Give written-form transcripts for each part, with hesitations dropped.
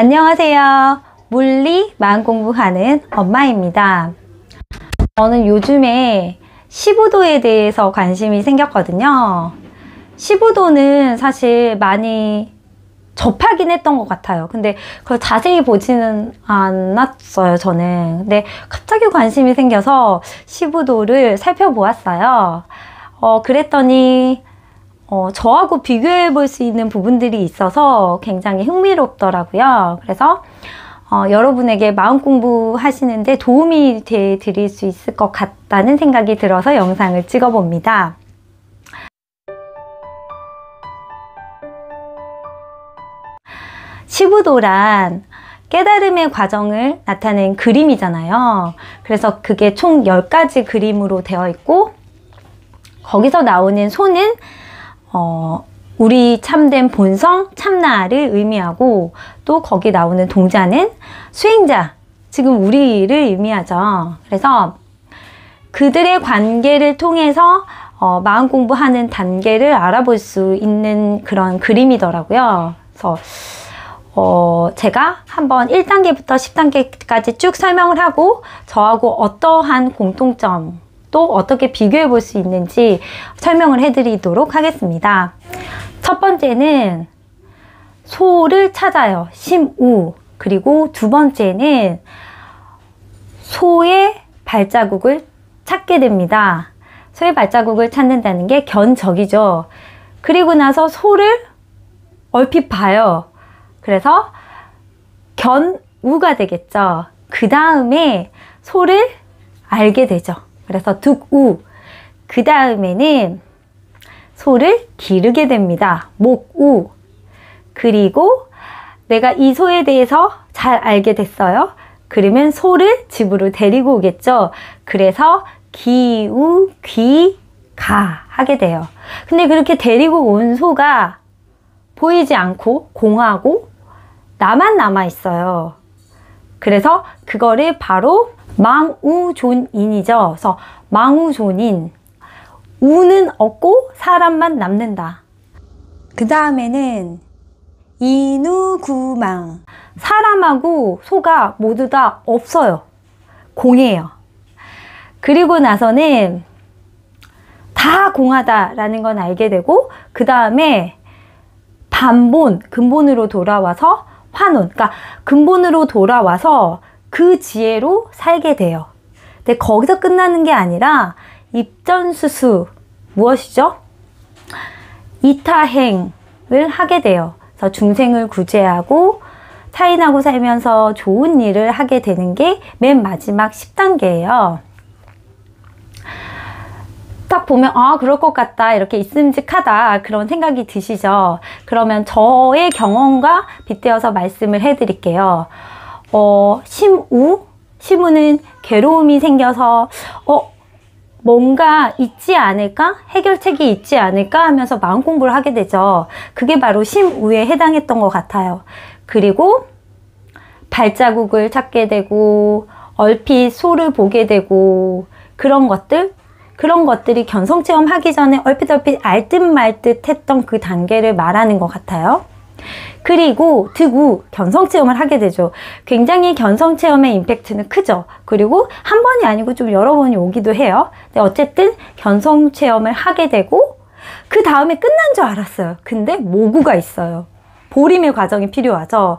안녕하세요. 물리 마음 공부하는 엄마입니다. 저는 요즘에 15도에 대해서 관심이 생겼거든요. 15도는 사실 많이 접하긴 했던 것 같아요. 근데 그걸 자세히 보지는 않았어요, 저는. 근데 갑자기 관심이 생겨서 15도를 살펴보았어요. 그랬더니 저하고 비교해 볼 수 있는 부분들이 있어서 굉장히 흥미롭더라고요. 그래서 여러분에게 마음 공부 하시는데 도움이 드릴 수 있을 것 같다는 생각이 들어서 영상을 찍어 봅니다. 시부도란 깨달음의 과정을 나타낸 그림이잖아요. 그래서 그게 총 10가지 그림으로 되어 있고, 거기서 나오는 소는 우리 참된 본성, 참나를 의미하고, 또 거기 나오는 동자는 수행자, 지금 우리를 의미하죠. 그래서 그들의 관계를 통해서 마음 공부하는 단계를 알아볼 수 있는 그런 그림이더라고요. 그래서 제가 한번 1단계부터 10단계까지 쭉 설명을 하고, 저하고 어떠한 공통점, 또 어떻게 비교해 볼 수 있는지 설명을 해드리도록 하겠습니다. 첫 번째는 소를 찾아요. 심우. 그리고 두 번째는 소의 발자국을 찾게 됩니다. 소의 발자국을 찾는다는 게 견적이죠. 그리고 나서 소를 얼핏 봐요. 그래서 견우가 되겠죠. 그 다음에 소를 알게 되죠. 그래서 득우. 그 다음에는 소를 기르게 됩니다. 목우. 그리고 내가 이 소에 대해서 잘 알게 됐어요. 그러면 소를 집으로 데리고 오겠죠. 그래서 기우, 귀, 가 하게 돼요. 근데 그렇게 데리고 온 소가 보이지 않고 공하고 나만 남아 있어요. 그래서 그거를 바로 망우존인이죠. 그래서 망우존인, 우는 없고 사람만 남는다. 그 다음에는 이누구망, 사람하고 소가 모두 다 없어요. 공이에요. 그리고 나서는 다 공하다라는 건 알게 되고, 그 다음에 반본, 근본으로 돌아와서 환원, 그러니까 근본으로 돌아와서 그 지혜로 살게 돼요. 근데 거기서 끝나는 게 아니라 입전수수, 무엇이죠? 이타행을 하게 돼요. 그래서 중생을 구제하고 타인하고 살면서 좋은 일을 하게 되는 게 맨 마지막 10단계예요. 딱 보면 그럴 것 같다, 이렇게 있음직하다, 그런 생각이 드시죠? 그러면 저의 경험과 빗대어서 말씀을 해드릴게요. 심우는 괴로움이 생겨서 뭔가 있지 않을까? 해결책이 있지 않을까? 하면서 마음 공부를 하게 되죠. 그게 바로 심우에 해당했던 것 같아요. 그리고 발자국을 찾게 되고, 얼핏 소를 보게 되고, 그런 것들이 견성체험 하기 전에 얼핏 알 듯 말 듯 했던 그 단계를 말하는 것 같아요. 그리고 득우, 견성체험을 하게 되죠. 굉장히 견성체험의 임팩트는 크죠. 그리고 한 번이 아니고 좀 여러 번이 오기도 해요. 근데 어쨌든 견성체험을 하게 되고, 그 다음에 끝난 줄 알았어요. 근데 모구가 있어요. 보림의 과정이 필요하죠.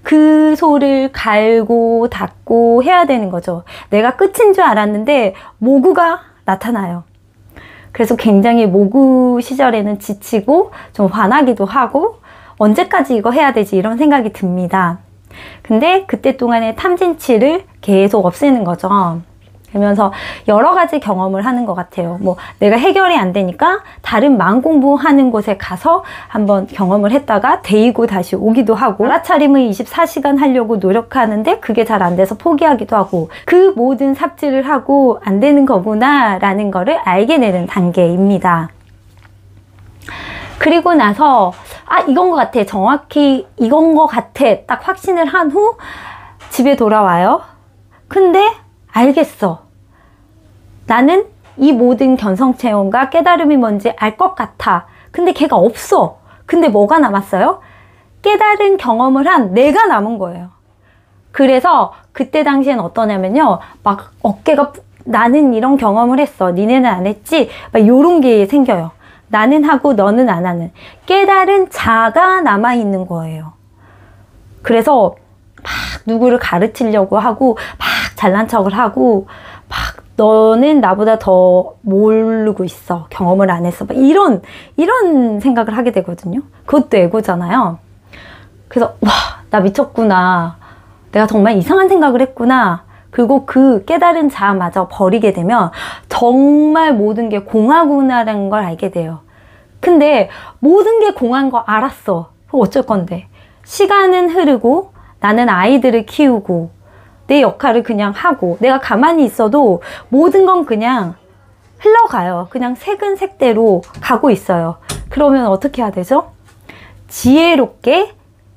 그 소를 갈고 닦고 해야 되는 거죠. 내가 끝인 줄 알았는데 모구가 나타나요. 그래서 굉장히 모구 시절에는 지치고 좀 화나기도 하고, 언제까지 이거 해야 되지, 이런 생각이 듭니다. 근데 그때 동안에 탐진치를 계속 없애는 거죠. 그러면서 여러 가지 경험을 하는 것 같아요. 내가 해결이 안 되니까 다른 마음 공부하는 곳에 가서 한번 경험을 했다가 데이고 다시 오기도 하고, 알아차림을 24시간 하려고 노력하는데 그게 잘 안 돼서 포기하기도 하고, 그 모든 삽질을 하고 안 되는 거구나 라는 거를 알게 되는 단계입니다. 그리고 나서 이건 것 같아, 정확히 이건 것 같아, 딱 확신을 한 후 집에 돌아와요. 근데 알겠어. 나는 이 모든 견성체험과 깨달음이 뭔지 알 것 같아. 근데 걔가 없어. 근데 뭐가 남았어요? 깨달은 경험을 한 내가 남은 거예요. 그래서 그때 당시엔 어떠냐면요. 막 어깨가 나는 이런 경험을 했어. 니네는 안 했지? 막 요런 게 생겨요. 나는 하고 너는 안 하는. 깨달은 자가 남아있는 거예요. 그래서 막 누구를 가르치려고 하고 막 잘난 척을 하고 막 너는 나보다 더 모르고 있어. 경험을 안 했어. 막 이런 생각을 하게 되거든요. 그것도 에고잖아요. 그래서 와, 나 미쳤구나. 내가 정말 이상한 생각을 했구나. 그리고 그 깨달은 자마저 버리게 되면 정말 모든 게 공하구나라는 걸 알게 돼요. 근데 모든 게 공한 거 알았어. 그럼 어쩔 건데. 시간은 흐르고 나는 아이들을 키우고 내 역할을 그냥 하고 내가 가만히 있어도 모든 건 그냥 흘러가요. 그냥 색은 색대로 가고 있어요. 그러면 어떻게 해야 되죠? 지혜롭게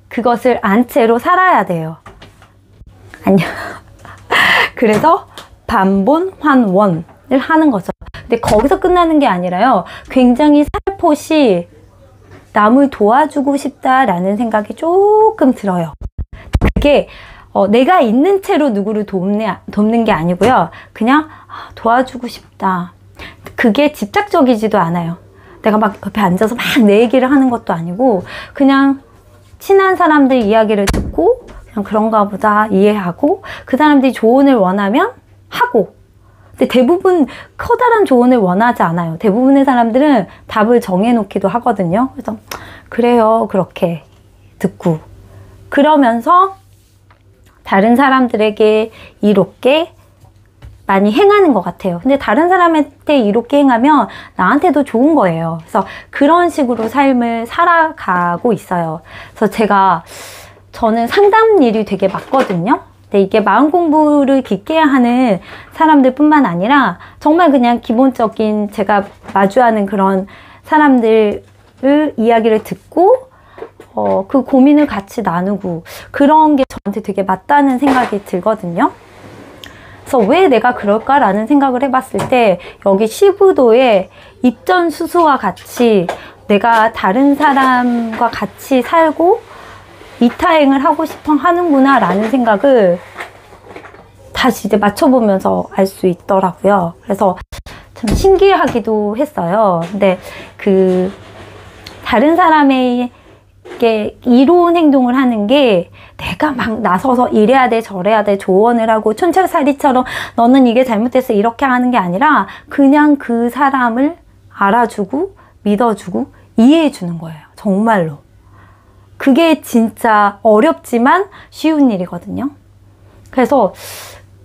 그것을 안 채로 살아야 돼요. 안녕. 그래서 반본환원을 하는 거죠. 근데 거기서 끝나는 게 아니라요. 굉장히 살포시 남을 도와주고 싶다라는 생각이 조금 들어요. 그게 내가 있는 채로 누구를 돕는 게 아니고요. 그냥 도와주고 싶다. 그게 집착적이지도 않아요. 내가 막 옆에 앉아서 막 내 얘기를 하는 것도 아니고 그냥 친한 사람들 이야기를 듣고 그냥 그런가 보다 이해하고 그 사람들이 조언을 원하면 하고 근데 대부분 커다란 조언을 원하지 않아요. 대부분의 사람들은 답을 정해놓기도 하거든요. 그래서 그래요 그렇게 듣고 그러면서 다른 사람들에게 이롭게 많이 행하는 것 같아요. 근데 다른 사람한테 이롭게 행하면 나한테도 좋은 거예요. 그래서 그런 식으로 삶을 살아가고 있어요. 그래서 저는 상담 일이 되게 맞거든요. 근데 이게 마음 공부를 깊게 하는 사람들 뿐만 아니라 정말 그냥 기본적인 제가 마주하는 그런 사람들을 이야기를 듣고 그 고민을 같이 나누고 그런 게 저한테 되게 맞다는 생각이 들거든요. 그래서 왜 내가 그럴까라는 생각을 해봤을 때 여기 시부도에 입전수수와 같이 내가 다른 사람과 같이 살고 이타행을 하고 싶어 하는구나 라는 생각을 다시 이제 맞춰보면서 알 수 있더라고요. 그래서 참 신기하기도 했어요. 근데 그 다른 사람에게 이로운 행동을 하는 게 내가 막 나서서 이래야 돼 저래야 돼 조언을 하고 촌철살이처럼 너는 이게 잘못됐어 이렇게 하는 게 아니라 그냥 그 사람을 알아주고 믿어주고 이해해주는 거예요. 정말로. 그게 진짜 어렵지만 쉬운 일이거든요. 그래서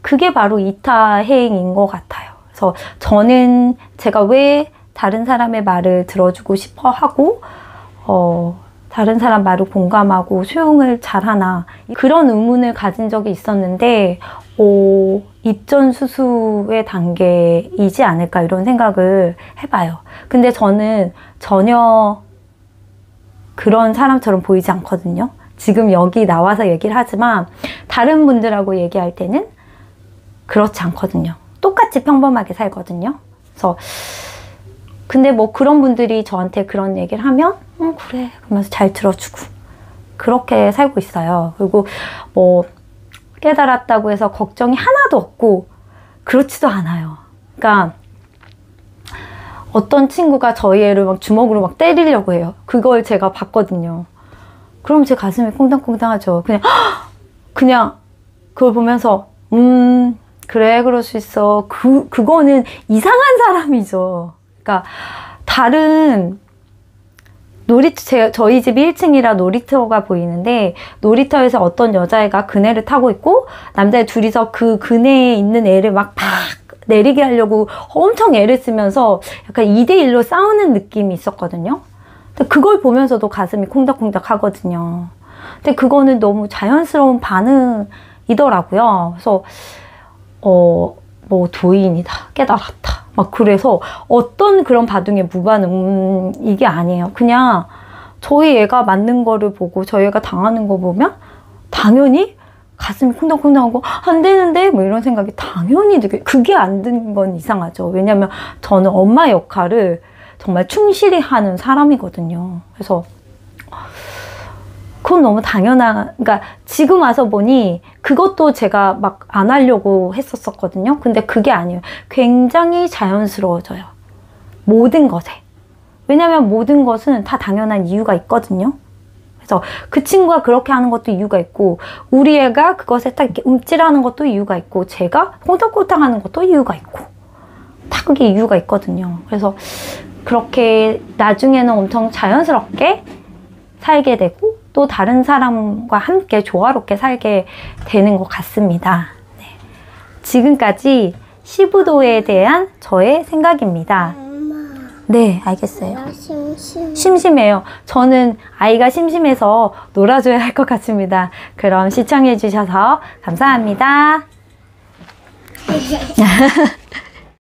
그게 바로 이타해행인 것 같아요. 그래서 저는 제가 왜 다른 사람의 말을 들어주고 싶어 하고 다른 사람 말을 공감하고 수용을 잘하나 그런 의문을 가진 적이 있었는데 입전수수의 단계이지 않을까 이런 생각을 해봐요. 근데 저는 전혀 그런 사람처럼 보이지 않거든요. 지금 여기 나와서 얘기를 하지만 다른 분들하고 얘기할 때는 그렇지 않거든요. 똑같이 평범하게 살거든요. 그래서 근데 뭐 그런 분들이 저한테 그런 얘기를 하면 그래 그러면서 잘 들어주고 그렇게 살고 있어요. 그리고 뭐 깨달았다고 해서 걱정이 하나도 없고 그렇지도 않아요. 그러니까 어떤 친구가 저희 애를 막 주먹으로 막 때리려고 해요. 그걸 제가 봤거든요. 그럼 제 가슴이 콩당콩당하죠. 그냥 그걸 보면서 그래 그럴 수 있어. 그거는 이상한 사람이죠. 그러니까 다른 저희 집이 1층이라 놀이터가 보이는데 놀이터에서 어떤 여자애가 그네를 타고 있고 남자애 둘이서 그 그네에 있는 애를 막 내리게 하려고 엄청 애를 쓰면서 약간 2대1로 싸우는 느낌이 있었거든요. 근데 그걸 보면서도 가슴이 콩닥콩닥 하거든요. 근데 그거는 너무 자연스러운 반응이더라고요. 그래서 뭐 도인이다 깨달았다 막 그래서 어떤 그런 바둥의 무반응 이게 아니에요. 그냥 저희 애가 맞는 거를 보고 저희 애가 당하는 거 보면 당연히 가슴이 콩닥콩닥하고 안 되는데 뭐 이런 생각이 당연히 그게 안 든 건 이상하죠. 왜냐면 저는 엄마 역할을 정말 충실히 하는 사람이거든요. 그래서 그건 너무 당연한, 그러니까 지금 와서 보니 그것도 제가 막 안 하려고 했었거든요. 근데 그게 아니에요. 굉장히 자연스러워져요. 모든 것에. 왜냐면 모든 것은 다 당연한 이유가 있거든요. 그래서 그 친구가 그렇게 하는 것도 이유가 있고, 우리 애가 그것에 딱 이렇게 움찔하는 것도 이유가 있고, 제가 콩닥콩닥 하는 것도 이유가 있고, 다 그게 이유가 있거든요. 그래서 그렇게 나중에는 엄청 자연스럽게 살게 되고, 또 다른 사람과 함께 조화롭게 살게 되는 것 같습니다. 네. 지금까지 시부도에 대한 저의 생각입니다. 네, 알겠어요. 심심해요. 저는 아이가 심심해서 놀아줘야 할 것 같습니다. 그럼 시청해 주셔서 감사합니다.